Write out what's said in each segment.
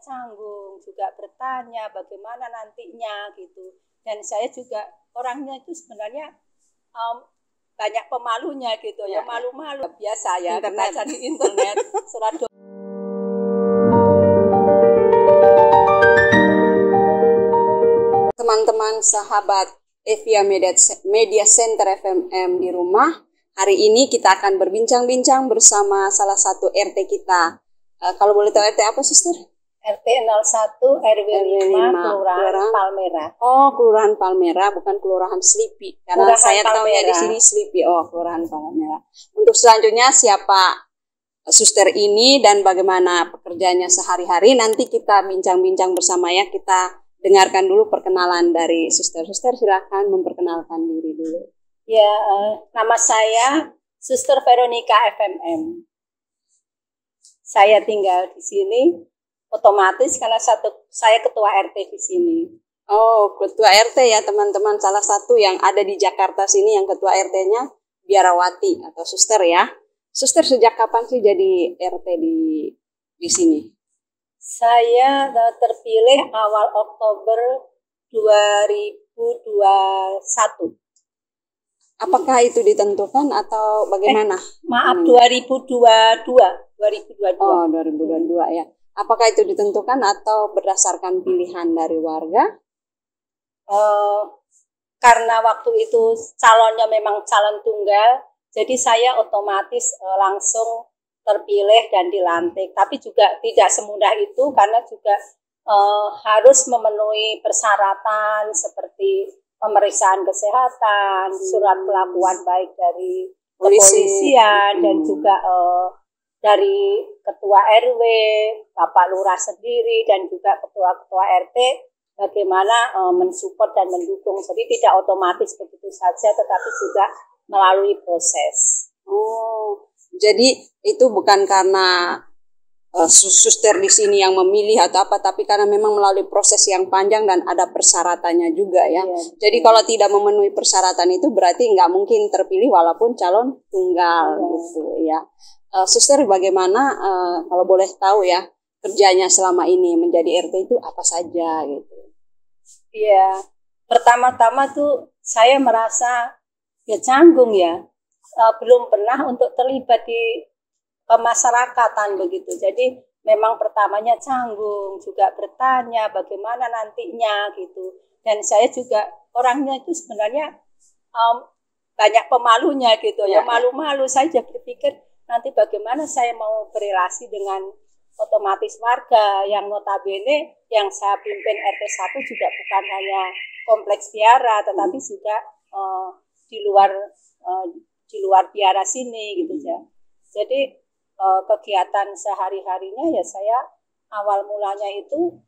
canggung, juga bertanya bagaimana nantinya gitu. Dan saya juga orangnya itu sebenarnya banyak pemalunya gitu ya, malu-malu biasa ya, baca di internet surat teman-teman sahabat Evia Media Center FMM di rumah. Hari ini kita akan berbincang-bincang bersama salah satu RT kita. Kalau boleh tahu RT apa, Suster? RT 01 RW 5 Kelurahan Palmerah. Oh, Kelurahan Palmerah, bukan Kelurahan Slipi. Karena Kelurahan saya tahunya di sini Slipi. Oh, Kelurahan Palmerah. Untuk selanjutnya siapa Suster ini dan bagaimana pekerjaannya sehari-hari, nanti kita bincang-bincang bersama ya. Kita dengarkan dulu perkenalan dari Suster. Suster, silakan memperkenalkan diri dulu. Ya, nama saya Suster Veronica FMM. Saya tinggal di sini. Otomatis karena saya ketua RT di sini. Oh, ketua RT ya teman-teman. Salah satu yang ada di Jakarta sini yang ketua RT-nya Biarawati atau Suster ya. Suster, sejak kapan sih jadi RT di sini? Saya terpilih awal Oktober 2021. Apakah itu ditentukan atau bagaimana? Maaf, 2022. Oh, 2022 ya. Apakah itu ditentukan atau berdasarkan pilihan dari warga? Karena waktu itu calonnya memang calon tunggal, jadi saya otomatis langsung terpilih dan dilantik. Tapi juga tidak semudah itu karena juga harus memenuhi persyaratan seperti pemeriksaan kesehatan, surat kelakuan baik dari kepolisian dan juga dari ketua RW, Bapak Lurah sendiri dan juga ketua-ketua RT bagaimana mensupport dan mendukung. Jadi tidak otomatis begitu saja, tetapi juga melalui proses. Oh, jadi itu bukan karena suster di sini yang memilih atau apa, tapi karena memang melalui proses yang panjang dan ada persyaratannya juga ya. Jadi kalau tidak memenuhi persyaratan itu berarti nggak mungkin terpilih walaupun calon tunggal gitu ya. Suster, bagaimana kalau boleh tahu ya kerjanya selama ini menjadi RT itu apa saja gitu? Iya, pertama-tama tuh saya merasa ya canggung ya, belum pernah untuk terlibat di kemasyarakatan begitu. Jadi memang pertamanya canggung, juga bertanya bagaimana nantinya gitu. Dan saya juga orangnya itu sebenarnya banyak pemalunya gitu ya, malu-malu. Saya juga berpikir nanti bagaimana saya mau berelasi dengan otomatis warga yang notabene yang saya pimpin RT 1 juga bukan hanya kompleks biara tetapi juga di luar biara sini gitu ya. Jadi kegiatan sehari-harinya ya saya awal mulanya itu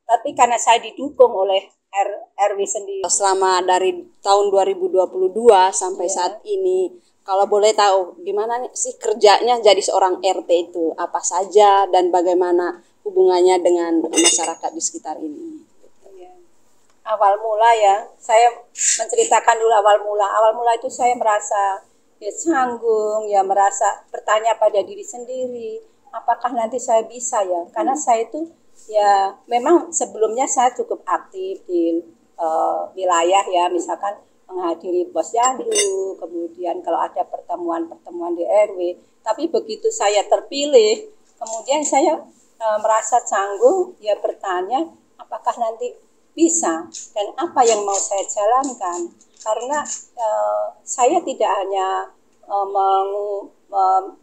tapi karena saya didukung oleh RW sendiri. Selama dari tahun 2022 sampai saat ini, kalau boleh tahu gimana sih kerjanya jadi seorang RT itu, apa saja dan bagaimana hubungannya dengan masyarakat di sekitar ini? Awal mula ya, saya menceritakan dulu awal mula. Awal mula itu saya merasa ya canggung, ya merasa bertanya pada diri sendiri, apakah nanti saya bisa ya? Karena saya itu ya memang sebelumnya saya cukup aktif di wilayah ya, misalkan menghadiri posyandu, kemudian kalau ada pertemuan-pertemuan di RW. Tapi begitu saya terpilih, kemudian saya merasa canggung, ya bertanya apakah nanti bisa dan apa yang mau saya jalankan. Karena saya tidak hanya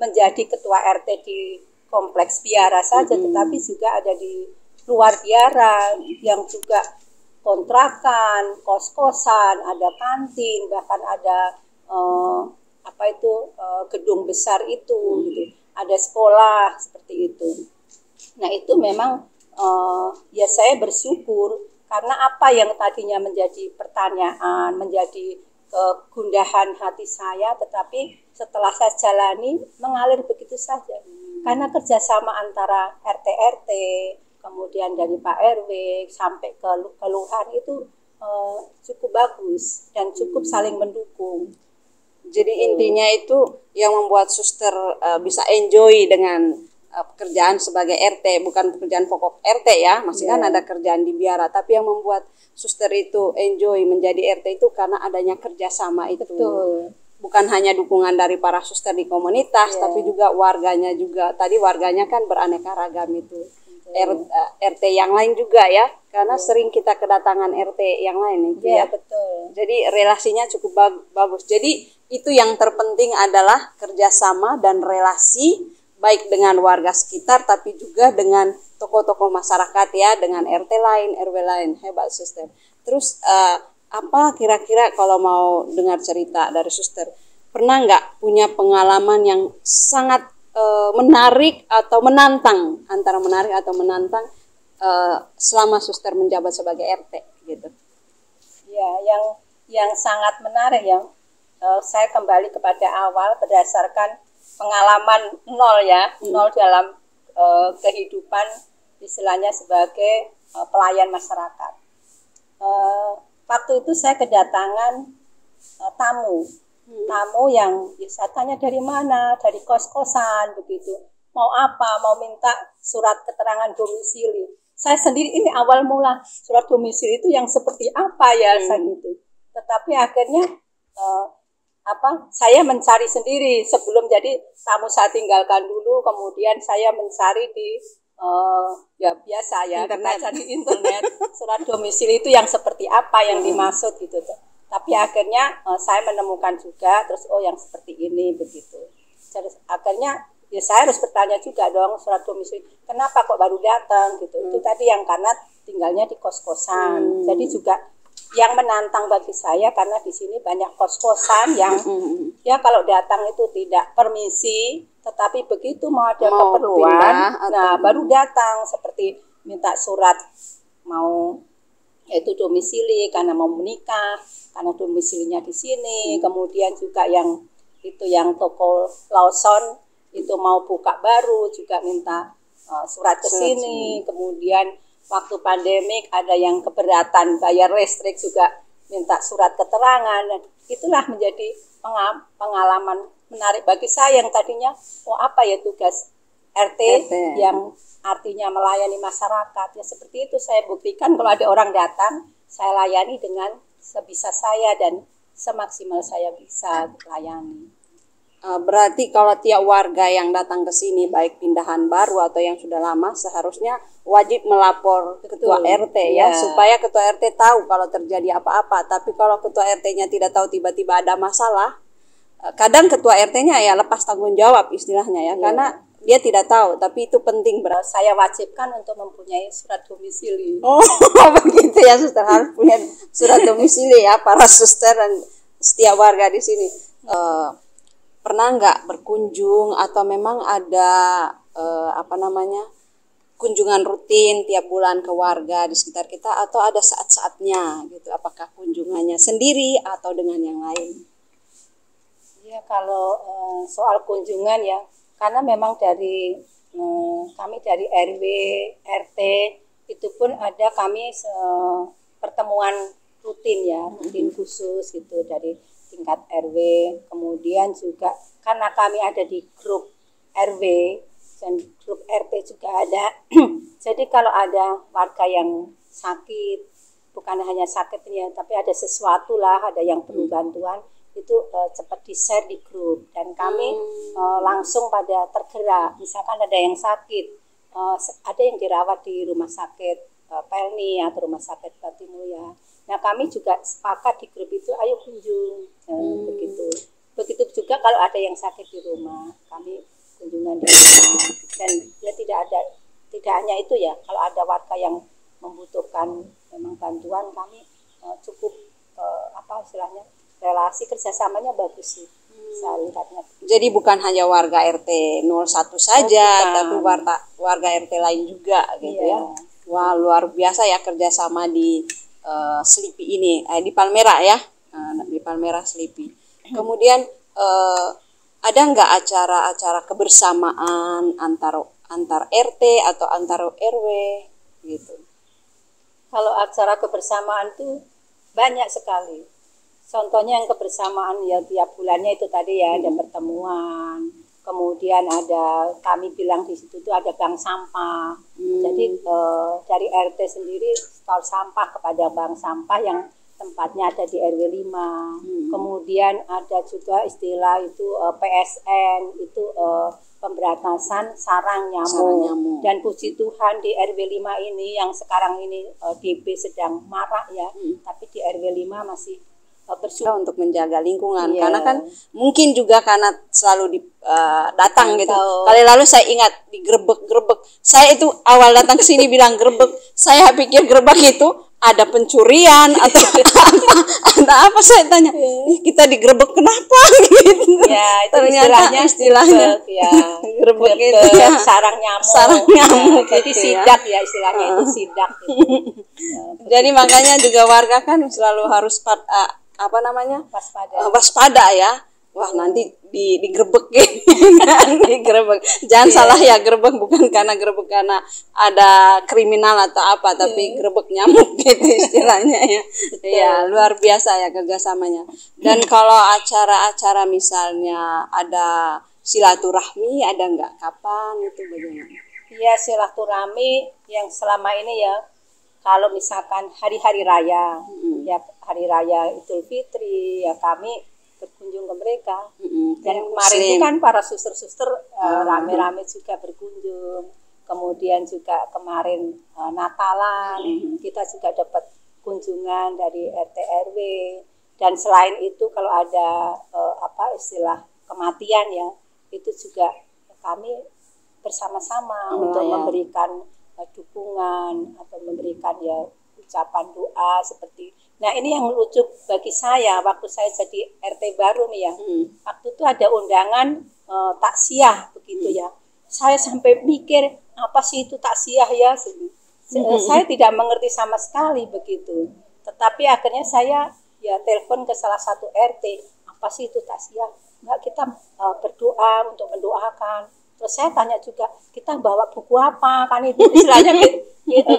menjadi ketua RT di kompleks biara saja, tetapi juga ada di luar biara yang juga kontrakan, kos-kosan, ada kantin, bahkan ada gedung besar itu, gitu. Ada sekolah seperti itu. Nah itu memang ya saya bersyukur karena apa yang tadinya menjadi pertanyaan, menjadi kegundahan hati saya, tetapi setelah saya jalani mengalir begitu saja. Karena kerjasama antara RT-RT, kemudian dari Pak RW sampai ke kelurahan itu cukup bagus dan cukup saling mendukung. Jadi intinya itu yang membuat suster bisa enjoy dengan pekerjaan sebagai RT, bukan pekerjaan pokok RT ya, masih kan ada kerjaan di biara, tapi yang membuat suster itu enjoy menjadi RT itu karena adanya kerjasama itu. Betul. Bukan hanya dukungan dari para suster di komunitas, tapi juga warganya juga. Tadi warganya kan beraneka ragam itu. RT yang lain juga ya, karena sering kita kedatangan RT yang lain itu ya. Betul. Jadi relasinya cukup bagus. Jadi itu yang terpenting adalah kerjasama dan relasi baik dengan warga sekitar, tapi juga dengan tokoh-tokoh masyarakat ya, dengan RT lain, RW lain. Hebat suster. Terus apa kira-kira kalau mau dengar cerita dari suster, pernah nggak punya pengalaman yang sangat menarik atau menantang, antara menarik atau menantang selama suster menjabat sebagai RT gitu? Ya, yang sangat menarik ya, saya kembali kepada awal berdasarkan pengalaman nol ya, nol dalam kehidupan istilahnya sebagai pelayan masyarakat. Waktu itu saya kedatangan tamu yang saya tanya dari mana, dari kos-kosan begitu, mau apa, mau minta surat keterangan domisili. Saya sendiri ini awal mula surat domisili itu yang seperti apa ya saya gitu. Tetapi akhirnya saya mencari sendiri sebelum jadi tamu, saya tinggalkan dulu, kemudian saya mencari di ya biasa ya, internet. Kita cari internet surat domisili itu yang seperti apa yang dimaksud gitu. Tapi akhirnya saya menemukan juga, terus yang seperti ini begitu. Jadi akhirnya ya saya harus bertanya juga dong, surat domisili kenapa kok baru datang gitu. Itu tadi yang karena tinggalnya di kos-kosan. Jadi juga yang menantang bagi saya karena di sini banyak kos-kosan yang ya kalau datang itu tidak permisi, tetapi begitu mau ada keperluan, baru datang, seperti minta surat mau yaitu domisili karena mau menikah, karena domisilinya di sini. Kemudian juga yang toko Lawson itu mau buka baru juga minta surat ke sini. Kemudian waktu pandemik ada yang keberatan bayar listrik juga minta surat keterangan. Dan itulah menjadi pengalaman menarik bagi saya yang tadinya apa ya tugas RT yang artinya melayani masyarakat. Ya seperti itu saya buktikan, kalau ada orang datang saya layani dengan sebisa saya dan semaksimal saya bisa layani. Berarti kalau tiap warga yang datang ke sini, baik pindahan baru atau yang sudah lama, seharusnya wajib melapor ke ketua RT ya, supaya ketua RT tahu kalau terjadi apa-apa. Tapi kalau ketua RT-nya tidak tahu, tiba-tiba ada masalah, kadang ketua RT-nya ya lepas tanggung jawab istilahnya ya, karena dia tidak tahu. Tapi itu penting, saya wajibkan untuk mempunyai surat domisili. Oh begitu ya suster, harus punya surat domisili ya para suster dan setiap warga di sini. Pernah nggak berkunjung atau memang ada kunjungan rutin tiap bulan ke warga di sekitar kita, atau ada saat-saatnya gitu? Apakah kunjungannya sendiri atau dengan yang lain? Ya kalau soal kunjungan ya, karena memang dari kami dari RW, RT itu pun ada kami pertemuan rutin ya, rutin khusus gitu dari tingkat RW. Kemudian juga karena kami ada di grup RW dan grup RT juga ada. Jadi kalau ada warga yang sakit, bukan hanya sakitnya, tapi ada sesuatu lah, ada yang perlu bantuan, itu cepat di-share di grup dan kami langsung pada tergerak. Misalkan ada yang sakit, ada yang dirawat di rumah sakit Pelni atau rumah sakit Batimulya. Nah kami juga sepakat di grup itu, ayo kunjung, begitu juga kalau ada yang sakit di rumah, kami kunjungan di rumah. Dan ya tidak hanya itu ya, kalau ada warga yang membutuhkan memang bantuan, kami cukup istilahnya relasi kerjasamanya bagus sih. Saya lihatnya. Jadi bukan hanya warga RT 01 saja, tapi warga RT lain juga gitu ya. Wah luar biasa ya kerjasama di Selipi ini, di Palmerah ya, di Palmerah Selipi. Kemudian ada nggak acara-acara kebersamaan antar RT atau antar RW gitu? Kalau acara kebersamaan tuh banyak sekali. Contohnya yang kebersamaan ya tiap bulannya itu tadi ya, ada pertemuan. kemudian ada kami bilang di situ tuh ada bank sampah. Jadi dari RT sendiri store sampah kepada bank sampah yang tempatnya ada di RW 5. Kemudian ada juga istilah itu PSN, itu pemberantasan sarang nyamuk. Dan puji Tuhan di RW 5 ini yang sekarang ini DB sedang marak ya, tapi di RW 5 masih bersyukur untuk menjaga lingkungan. Karena kan mungkin juga karena selalu datang gitu. Kali lalu saya ingat digerebek-gerebek. Saya itu awal datang ke sini bilang gerebek, saya pikir gerebek itu ada pencurian atau apa saya tanya, kita digerebek kenapa gitu. Ya, itu ternyata istilahnya ya, gerebek itu ya, sarang nyamuk. Jadi sidak ya istilahnya itu sidak. Jadi makanya juga warga kan selalu harus waspada ya. Wah, nanti digerebek digerebek. Jangan salah ya, gerebek bukan karena ada kriminal atau apa, tapi gerebek nyamuk gitu istilahnya ya. Iya, luar biasa ya kerjasamanya. Dan kalau acara-acara misalnya ada silaturahmi, ada nggak? Kapan itu bagaimana? Iya, silaturahmi yang selama ini ya, kalau misalkan hari-hari raya, ya hari raya Idul Fitri, ya kami berkunjung ke mereka. Dan kemarin itu kan para suster-suster rame-rame juga berkunjung. Kemudian juga kemarin Natalan, kita juga dapat kunjungan dari RT RW. Dan selain itu kalau ada istilah kematian ya, itu juga kami bersama-sama untuk memberikan dukungan atau memberikan ya ucapan doa seperti. Nah ini yang lucu bagi saya waktu saya jadi RT baru nih ya, waktu itu ada undangan taksiah begitu ya. Saya sampai mikir apa sih itu taksiah ya, saya tidak mengerti sama sekali begitu. Tetapi akhirnya saya ya telepon ke salah satu RT, apa sih itu taksiah? Enggak, kita berdoa untuk mendoakan. Terus saya tanya juga, kita bawa buku apa? Kan itu istilahnya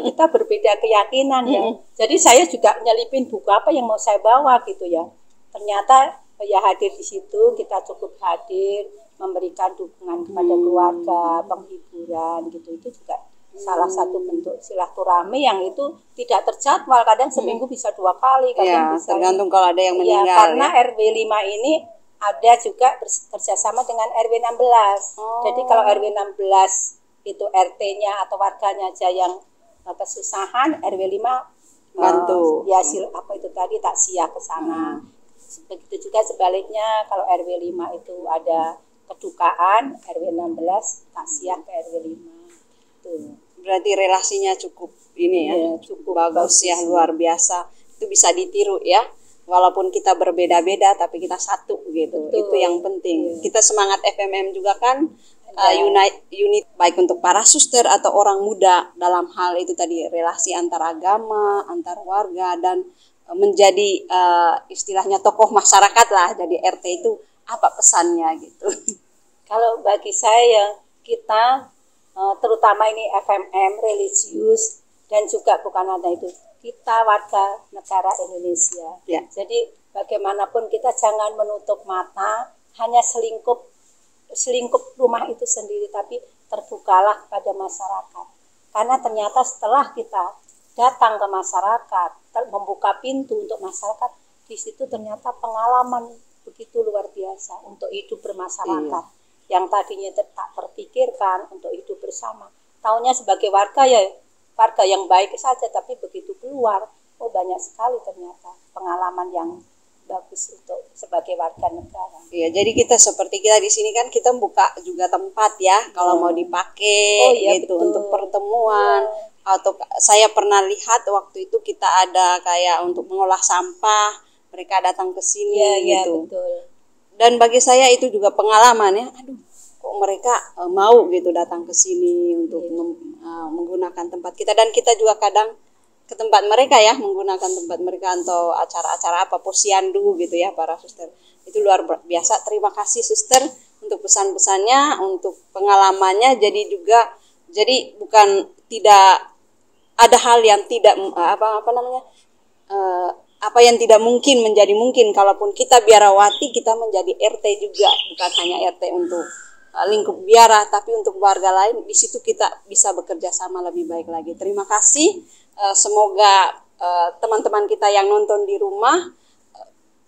kita berbeda keyakinan ya. Jadi saya juga nyelipin buku apa yang mau saya bawa gitu ya. Ternyata ya hadir di situ, kita cukup hadir, memberikan dukungan kepada keluarga, penghiburan gitu. Itu juga salah satu bentuk silaturahmi yang itu tidak terjadwal. Kadang seminggu bisa 2 kali, kadang bisa. Tergantung kalau ada yang meninggal. Ya, karena RW 5 ini ada juga kerjasama dengan RW 16. Jadi kalau RW 16 itu RT-nya atau warganya aja yang kesusahan, RW 5 bantu. Ya itu tadi taksiah ke sana. Begitu juga sebaliknya kalau RW 5 itu ada kedukaan, RW 16 taksiah ke RW 5. Tuh. Berarti relasinya cukup ini ya, cukup bagus ya, luar biasa. Itu bisa ditiru ya. Walaupun kita berbeda-beda tapi kita satu gitu. Betul. Itu yang penting. Kita semangat FMM juga kan unit baik untuk para suster atau orang muda dalam hal itu tadi relasi antar agama, antar warga, dan menjadi istilahnya tokoh masyarakat lah. Jadi RT itu apa pesannya gitu. Kalau bagi saya kita terutama ini FMM religius dan juga bukan ada itu, kita warga negara Indonesia. Ya. Jadi bagaimanapun kita jangan menutup mata hanya selingkup rumah itu sendiri, tapi terbukalah pada masyarakat. Karena ternyata setelah kita datang ke masyarakat, membuka pintu untuk masyarakat, di situ ternyata pengalaman begitu luar biasa untuk hidup bermasyarakat. Yang tadinya tak terpikirkan untuk hidup bersama. Taunya sebagai warga ya warga yang baik saja, tapi begitu keluar, banyak sekali ternyata pengalaman yang bagus untuk sebagai warga negara. Iya, jadi kita seperti kita di sini kan kita buka juga tempat ya, kalau mau dipakai gitu betul. Untuk pertemuan. Atau saya pernah lihat waktu itu kita ada kayak untuk mengolah sampah, mereka datang ke sini gitu. Betul. Dan bagi saya itu juga pengalaman ya. Aduh, kok mereka mau gitu datang ke sini untuk menggunakan tempat kita, dan kita juga kadang ke tempat mereka ya, menggunakan tempat mereka atau acara-acara apa, posyandu gitu ya para suster. Itu luar biasa. Terima kasih suster untuk pesan-pesannya, untuk pengalamannya. Jadi bukan tidak ada hal yang tidak apa yang tidak mungkin menjadi mungkin. Kalaupun kita biarawati, kita menjadi RT juga, bukan hanya RT untuk lingkup biara, tapi untuk warga lain di situ kita bisa bekerja sama lebih baik lagi. Terima kasih. Semoga teman-teman kita yang nonton di rumah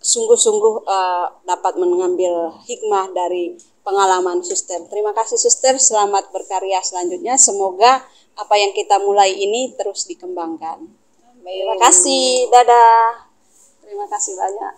sungguh-sungguh dapat mengambil hikmah dari pengalaman Suster. Terima kasih Suster, selamat berkarya selanjutnya. Semoga apa yang kita mulai ini terus dikembangkan. Terima kasih, dadah. Terima kasih banyak.